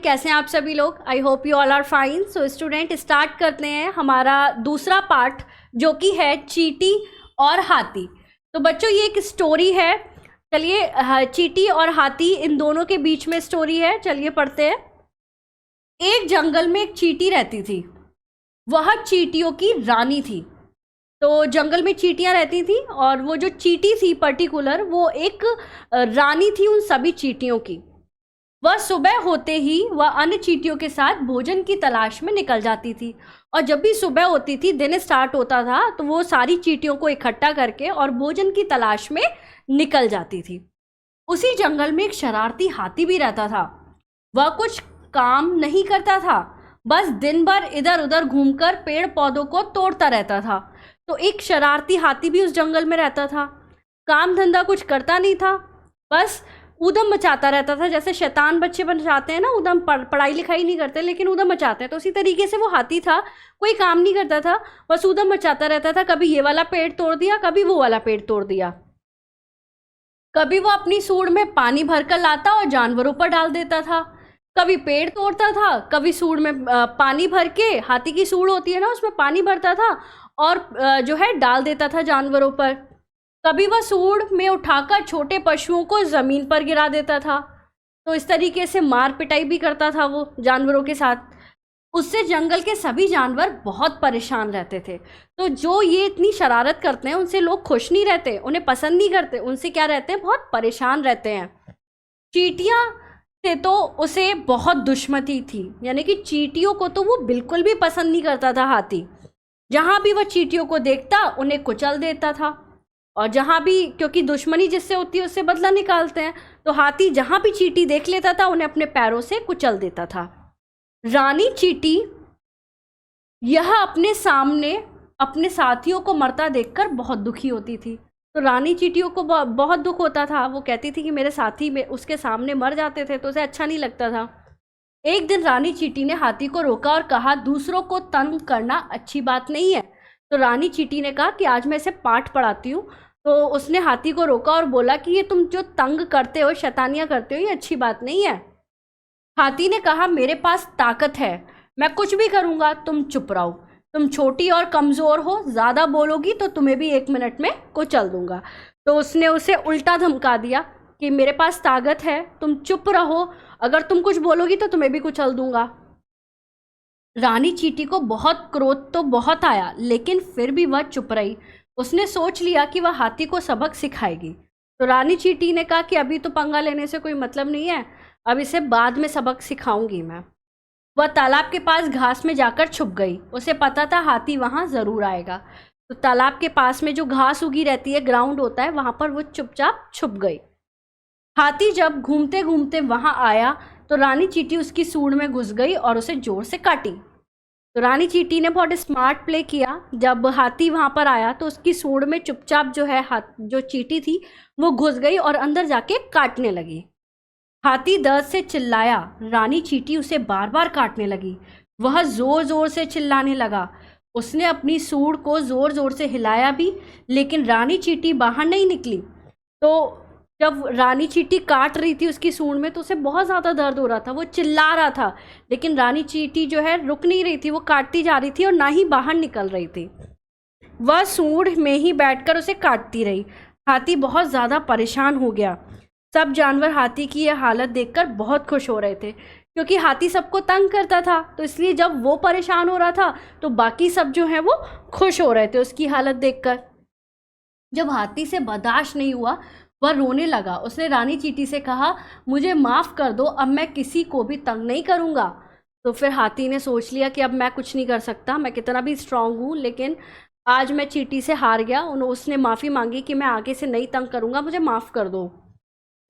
Student, कैसे हैं आप सभी लोग? I hope you all are fine. So student, start करते हैं हमारा दूसरा पार्ट जो कि है चींटी और हाथी। तो बच्चों, ये एक स्टोरी है। चलिए, चींटी और हाथी इन दोनों के बीच में स्टोरी है। चलिए पढ़ते हैं। एक जंगल में एक चींटी रहती थी। वह चींटियों की रानी थी। तो जंगल में चींटियां रहती थी और वो जो चींटी थी पर्टिकुलर, वो एक रानी थी उन सभी चींटियों की। वह सुबह होते ही वह अन्य चींटियों के साथ भोजन की तलाश में निकल जाती थी। और जब भी सुबह होती थी, दिन स्टार्ट होता था, तो वो सारी चींटियों को इकट्ठा करके और भोजन की तलाश में निकल जाती थी। उसी जंगल में एक शरारती हाथी भी रहता था। वह कुछ काम नहीं करता था, बस दिन भर इधर उधर घूमकर पेड़ पौधों को तोड़ता रहता था। तो एक शरारती हाथी भी उस जंगल में रहता था। काम धंधा कुछ करता नहीं था, बस ऊधम मचाता रहता था। जैसे शैतान बच्चे बन जाते हैं ना, ऊधम, पढ़ाई लिखाई नहीं करते लेकिन ऊधम मचाते हैं, तो उसी तरीके से वो हाथी था। कोई काम नहीं करता था, बस ऊधम मचाता रहता था। कभी ये वाला पेड़ तोड़ दिया, कभी वो वाला पेड़ तोड़ दिया। कभी वो अपनी सूंड में पानी भरकर लाता और जानवरों पर डाल देता था। कभी पेड़ तोड़ता था, कभी सूंड में पानी भर के, हाथी की सूंड होती है ना, उसमें पानी भरता था और जो है डाल देता था जानवरों पर। कभी वह सूंड में उठाकर छोटे पशुओं को जमीन पर गिरा देता था। तो इस तरीके से मार पिटाई भी करता था वो जानवरों के साथ। उससे जंगल के सभी जानवर बहुत परेशान रहते थे। तो जो ये इतनी शरारत करते हैं, उनसे लोग खुश नहीं रहते, उन्हें पसंद नहीं करते, उनसे क्या रहते हैं, बहुत परेशान रहते हैं। चींटियां से तो उसे बहुत दुश्मनी थी, यानी कि चींटियों को तो वो बिल्कुल भी पसंद नहीं करता था हाथी। जहाँ भी वह चींटियों को देखता, उन्हें कुचल देता था। और जहाँ भी, क्योंकि दुश्मनी जिससे होती है उससे बदला निकालते हैं, तो हाथी जहाँ भी चींटी देख लेता था, उन्हें अपने पैरों से कुचल देता था। रानी चींटी यह अपने सामने अपने साथियों को मरता देखकर बहुत दुखी होती थी। तो रानी चींटियों को बहुत दुख होता था। वो कहती थी कि मेरे साथी में उसके सामने मर जाते थे, तो उसे अच्छा नहीं लगता था। एक दिन रानी चींटी ने हाथी को रोका और कहा, दूसरों को तंग करना अच्छी बात नहीं है। तो रानी चींटी ने कहा कि आज मैं इसे पाठ पढ़ाती हूँ। तो उसने हाथी को रोका और बोला कि ये तुम जो तंग करते हो, शैतानियाँ करते हो, ये अच्छी बात नहीं है। हाथी ने कहा, मेरे पास ताकत है, मैं कुछ भी करूँगा, तुम चुप रहो। तुम छोटी और कमज़ोर हो, ज़्यादा बोलोगी तो तुम्हें भी 1 मिनट में कुचल दूंगा। तो उसने उसे उल्टा धमका दिया कि मेरे पास ताकत है, तुम चुप रहो, अगर तुम कुछ बोलोगी तो तुम्हें भी कुचल दूंगा। रानी चींटी को बहुत क्रोध तो बहुत आया, लेकिन फिर भी वह चुप रही। उसने सोच लिया कि वह हाथी को सबक सिखाएगी। तो रानी चींटी ने कहा कि अभी तो पंगा लेने से कोई मतलब नहीं है, अब इसे बाद में सबक सिखाऊंगी मैं। वह तालाब के पास घास में जाकर छुप गई। उसे पता था हाथी वहाँ ज़रूर आएगा। तो तालाब के पास में जो घास उगी रहती है, ग्राउंड होता है, वहाँ पर वो चुपचाप छुप गई। हाथी जब घूमते घूमते वहाँ आया तो रानी चींटी उसकी सूंड में घुस गई और उसे जोर से काटी। तो रानी चींटी ने बहुत स्मार्ट प्ले किया। जब हाथी वहाँ पर आया तो उसकी सूंड में चुपचाप जो है जो चींटी थी वो घुस गई और अंदर जाके काटने लगी। हाथी दर्द से चिल्लाया। रानी चींटी उसे बार बार काटने लगी। वह ज़ोर ज़ोर से चिल्लाने लगा। उसने अपनी सूंड को ज़ोर ज़ोर से हिलाया भी, लेकिन रानी चींटी बाहर नहीं निकली। तो जब रानी चींटी काट रही थी उसकी सूंड में, तो उसे बहुत ज़्यादा दर्द हो रहा था, वो चिल्ला रहा था, लेकिन रानी चींटी जो है रुक नहीं रही थी, वो काटती जा रही थी और ना ही बाहर निकल रही थी। वह सूंड में ही बैठकर उसे काटती रही। हाथी बहुत ज़्यादा परेशान हो गया। सब जानवर हाथी की यह हालत देखकर बहुत खुश हो रहे थे, क्योंकि हाथी सबको तंग करता था, तो इसलिए जब वो परेशान हो रहा था तो बाकी सब जो है वो खुश हो रहे थे उसकी हालत देखकर। जब हाथी से बर्दाश्त नहीं हुआ, वह रोने लगा। उसने रानी चींटी से कहा, मुझे माफ़ कर दो, अब मैं किसी को भी तंग नहीं करूँगा। तो फिर हाथी ने सोच लिया कि अब मैं कुछ नहीं कर सकता, मैं कितना भी स्ट्रांग हूँ, लेकिन आज मैं चींटी से हार गया। उसने माफ़ी मांगी कि मैं आगे से नहीं तंग करूँगा, मुझे माफ़ कर दो।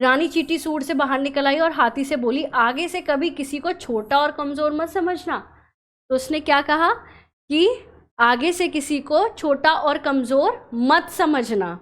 रानी चींटी सूंड से बाहर निकल आई और हाथी से बोली, आगे से कभी किसी को छोटा और कमज़ोर मत समझना। तो उसने क्या कहा कि आगे से किसी को छोटा और कमज़ोर मत समझना।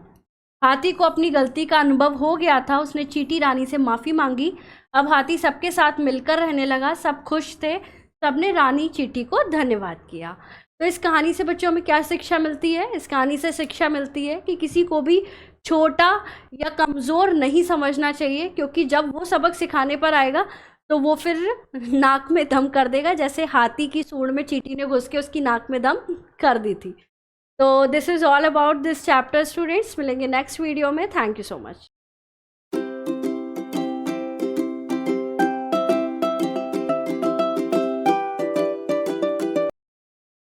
हाथी को अपनी गलती का अनुभव हो गया था। उसने चींटी रानी से माफ़ी मांगी। अब हाथी सबके साथ मिलकर रहने लगा। सब खुश थे। सबने रानी चींटी को धन्यवाद किया। तो इस कहानी से बच्चों में क्या शिक्षा मिलती है? इस कहानी से शिक्षा मिलती है कि किसी को भी छोटा या कमज़ोर नहीं समझना चाहिए, क्योंकि जब वो सबक सिखाने पर आएगा तो वो फिर नाक में दम कर देगा, जैसे हाथी की सूंड में चींटी ने घुस के उसकी नाक में दम कर दी थी। तो this is all about this chapter students. मिलेंगे नेक्स्ट वीडियो में। Thank you so much.